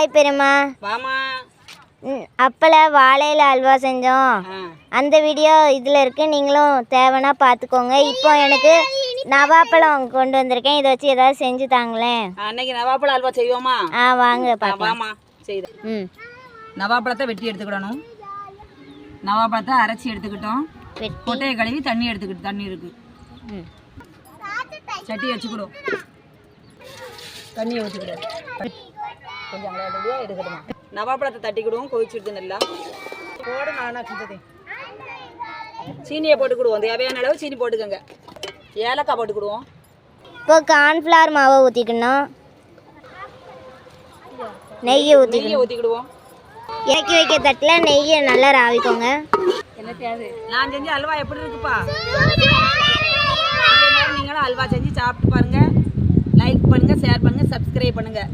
Hi பெரியம்மா. வாமா. அப்பல வாழையில அல்வா செஞ்சோம். அந்த வீடியோ இதில் இருக்குது, நீங்களும் தேவைன்னா பார்த்துக்கோங்க. இப்போ எனக்கு நவாப்பழம் கொண்டு வந்திருக்கேன், இதை வச்சு ஏதாவது செஞ்சு தாங்களேன். அன்னைக்கு நவாப்பழம் அல்வா செய்வோமா? வாங்க பார்க்கலாம். வாமா செய்த. நவாப்பழத்தை வெட்டி எடுத்துக்கிடணும். நவாப்பழத்தை அரைச்சி எடுத்துக்கிட்டோம். கொட்டையை கழுவி தண்ணி எடுத்துக்கிட்டு, தண்ணி இருக்கு சட்டி வச்சுக்கிடும். தண்ணியை ஊற்றிக்கிடும். கொஞ்சம் அவ்வளோ எடுக்கணுமா? நவாப்பழத்தை தட்டிக்கிடுவோம். கொதிச்சுடுது நல்லா. போடு. நானா செஞ்சதே. சீனியை போட்டுக்கிடுவோம். தேவையான அளவு சீனி போட்டுக்கோங்க. ஏலக்காய் போட்டுக்கிடுவோம். இப்போ கார்ன்ஃப்ளவர் மாவை ஊற்றிக்கணும். நெய்யை ஊற்றிக்கிடுவோம். இறக்கி வைக்க தட்டில் நெய்யை நல்லா ராவிக்கோங்க. என்ன தேவை? நான் செஞ்ச அல்வா எப்படி இருக்குப்பா? நீங்களும் அல்வா செஞ்சு சாப்பிட்டு பாருங்க. லைக் பண்ணுங்க, ஷேர் பண்ணுங்க, சப்ஸ்கிரைப் பண்ணுங்க.